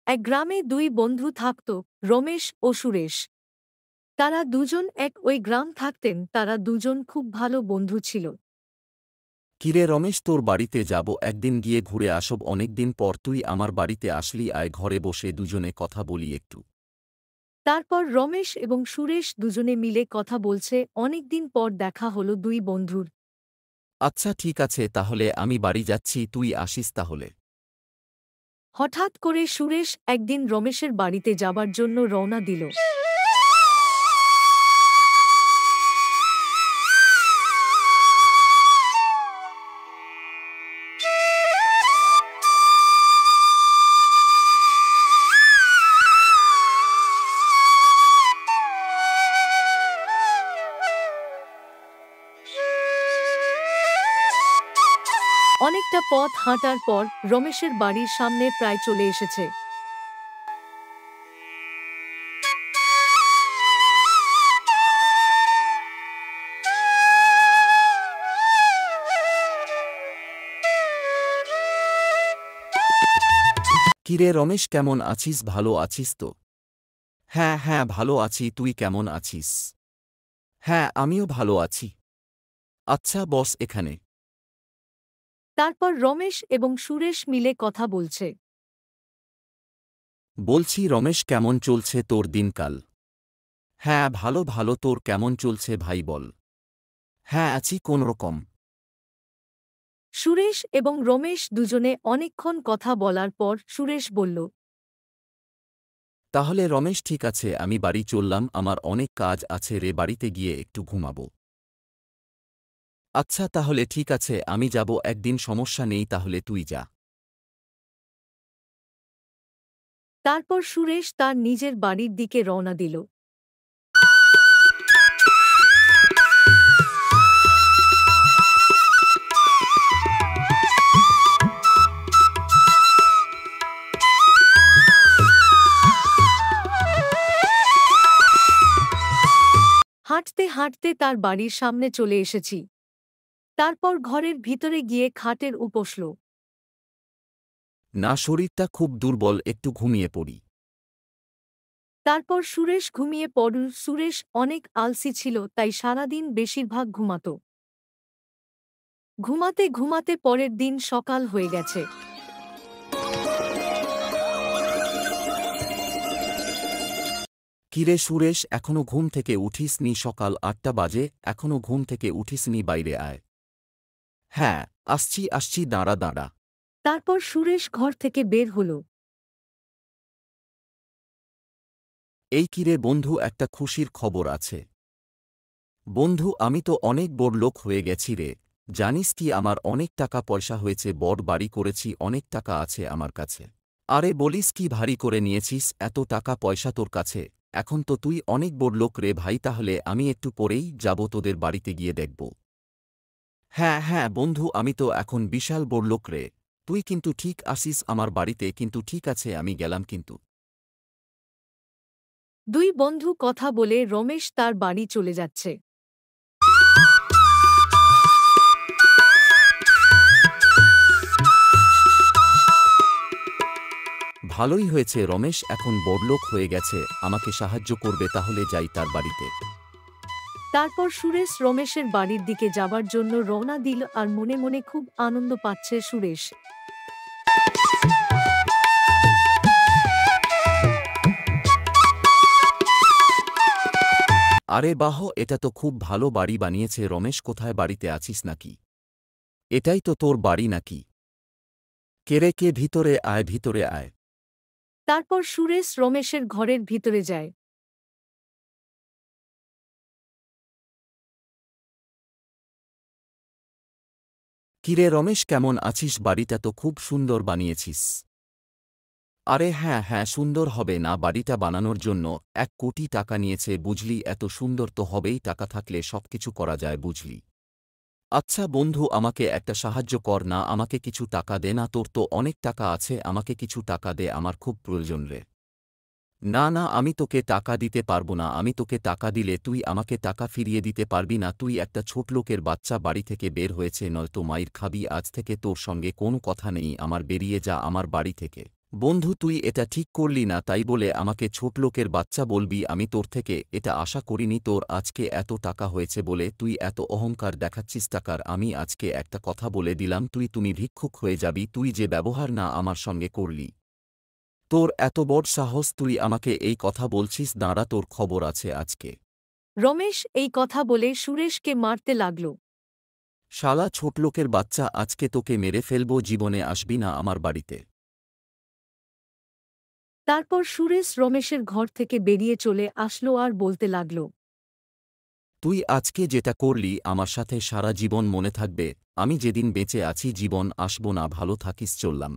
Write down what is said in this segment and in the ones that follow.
এক গ্রামে দুই বন্ধু থাকত, রমেশ ও সুরেশ। তারা দুজন ওই গ্রাম থাকতেন, তারা দুজন খুব ভালো বন্ধু ছিল। কিরে রমেশ, তোর বাড়িতে যাব একদিন, গিয়ে ঘুরে আসব অনেকদিন পর। তুই আমার বাড়িতে আসলি, আয় ঘরে বসে দুজনে কথা বলি একটু। তারপর রমেশ এবং সুরেশ দুজনে মিলে কথা বলছে। অনেকদিন পর দেখা হলো দুই বন্ধুর। আচ্ছা ঠিক আছে, তাহলে আমি বাড়ি যাচ্ছি, তুই আসিস তাহলে। হঠাৎ করে সুরেশ একদিন রমেশের বাড়িতে যাবার জন্য রওনা দিল। অনেকটা পথ হাঁটার পর রমেশের বাড়ির সামনে প্রায় চলে এসেছে। কিরে রমেশ, কেমন আছিস? ভালো আছিস তো? হ্যাঁ হ্যাঁ, ভালো আছি। তুই কেমন আছিস? হ্যাঁ, আমিও ভালো আছি। আচ্ছা বস এখানে। তারপর রমেশ এবং সুরেশ মিলে কথা বলছে। বলছি রমেশ, কেমন চলছে তোর দিনকাল? হ্যাঁ ভালো ভালো, তোর কেমন চলছে ভাই বল। হ্যাঁ আছি কোনরকম। সুরেশ এবং রমেশ দুজনে অনেকক্ষণ কথা বলার পর সুরেশ বলল, তাহলে রমেশ ঠিক আছে, আমি বাড়ি চললাম, আমার অনেক কাজ আছে রে, বাড়িতে গিয়ে একটু ঘুমাবো। আচ্ছা তাহলে ঠিক আছে, আমি যাব একদিন, সমস্যা নেই, তাহলে তুই যা। তারপর সুরেশ তার নিজের বাড়ির দিকে রওনা দিল। হাঁটতে হাঁটতে তার বাড়ির সামনে চলে এসেছি। তারপর ঘরের ভিতরে গিয়ে খাটের উপসল। না, শরীরটা খুব দুর্বল, একটু ঘুমিয়ে পড়ি। তারপর সুরেশ ঘুমিয়ে পড়ল। সুরেশ অনেক আলসি ছিল, তাই সারাদিন বেশিরভাগ ঘুমাত। ঘুমাতে ঘুমাতে পরের দিন সকাল হয়ে গেছে। কিরে সুরেশ, এখনো ঘুম থেকে উঠিসনি? সকাল ৮টা বাজে, এখনো ঘুম থেকে উঠিসনি? বাইরে আয়। হ্যাঁ আসছি আসছি, দাঁড়া দাঁড়া। তারপর সুরেশ ঘর থেকে বের হল। এই কিরে বন্ধু, একটা খুশির খবর আছে। বন্ধু, আমি তো অনেক বড়লোক হয়ে গেছি রে। জানিস কি, আমার অনেক টাকা পয়সা হয়েছে, বড় বাড়ি করেছি, অনেক টাকা আছে আমার কাছে। আরে বলিস কি, ভারী করে নিয়েছিস এত টাকা পয়সা তোর কাছে? এখন তো তুই অনেক বড়লোক রে ভাই, তাহলে আমি একটু পরেই যাব তোদের বাড়িতে গিয়ে দেখব। হ্যাঁ হ্যাঁ বন্ধু, আমি তো এখন বিশাল বড়লোক রে। তুই কিন্তু ঠিক আসিস আমার বাড়িতে, কিন্তু ঠিক আছে, আমি গেলাম কিন্তু। দুই বন্ধু কথা বলে রমেশ তার বাড়ি চলে যাচ্ছে। ভালোই হয়েছে, রমেশ এখন বড়লোক হয়ে গেছে, আমাকে সাহায্য করবে, তাহলে যাই তার বাড়িতে। তারপর সুরেশ রমেশের বাড়ির দিকে যাবার জন্য রওনা দিল, আর মনে মনে খুব আনন্দ পাচ্ছে সুরেশ। আরে বাহ, এটা তো খুব ভালো বাড়ি বানিয়েছে রমেশ। কোথায়, বাড়িতে আছিস নাকি? এটাই তো তোর বাড়ি নাকি? কেরে, কে? ভিতরে আয়, ভিতরে আয়। তারপর সুরেশ রমেশের ঘরের ভিতরে যায়। কিরে রমেশ, কেমন আছিস? বাড়িটা তো খুব সুন্দর বানিয়েছিস। আরে হ্যাঁ হ্যাঁ, সুন্দর হবে না? বাড়িটা বানানোর জন্য ১ কোটি টাকা নিয়েছে বুঝলি, এত সুন্দর তো হবেই, টাকা থাকলে সবকিছু করা যায় বুঝলি। আচ্ছা বন্ধু, আমাকে একটা সাহায্য কর না, আমাকে কিছু টাকা দে না, তোর তো অনেক টাকা আছে, আমাকে কিছু টাকা দে, আমার খুব প্রয়োজন রে। না না, আমি তোকে টাকা দিতে পারবো না, আমি তোকে টাকা দিলে তুই আমাকে টাকা ফিরিয়ে দিতে পারবি না। তুই একটা ছোটলোকের বাচ্চা, বাড়ি থেকে বের হয়েছে, নয়তো মাইর খাবি। আজ থেকে তোর সঙ্গে কোনো কথা নেই, আমার, বেরিয়ে যা আমার বাড়ি থেকে। বন্ধু তুই এটা ঠিক করলি না, তাই বলে আমাকে ছোটলোকের বাচ্চা বলবি? আমি তোর থেকে এটা আশা করিনি। তোর আজকে এত টাকা হয়েছে বলে তুই এত অহংকার দেখাচ্ছিস। টাকার আমি আজকে একটা কথা বলে দিলাম, তুমি ভিক্ষুক হয়ে যাবি। তুই যে ব্যবহার না আমার সঙ্গে করলি, তোর এত বড় সাহস, তুই আমাকে এই কথা বলছিস? দাঁড়া, তোর খবর আছে আজকে। রমেশ এই কথা বলে সুরেশকে মারতে লাগল। শালা ছোটলোকের বাচ্চা, আজকে তোকে মেরে ফেলব, জীবনে আসবি না আমার বাড়িতে। তারপর সুরেশ রমেশের ঘর থেকে বেরিয়ে চলে আসলো আর বলতে লাগল, তুই আজকে যেটা করলি আমার সাথে সারা জীবন মনে থাকবে। আমি যেদিন বেঁচে আছি জীবন আসব না। ভালো থাকিস, চললাম।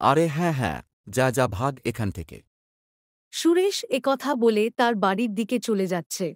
আরে হ্যাঁ হ্যাঁ, যা যা, ভাগ এখান থেকে। সুরেশ একথা বলে তার বাড়ির দিকে চলে যাচ্ছে।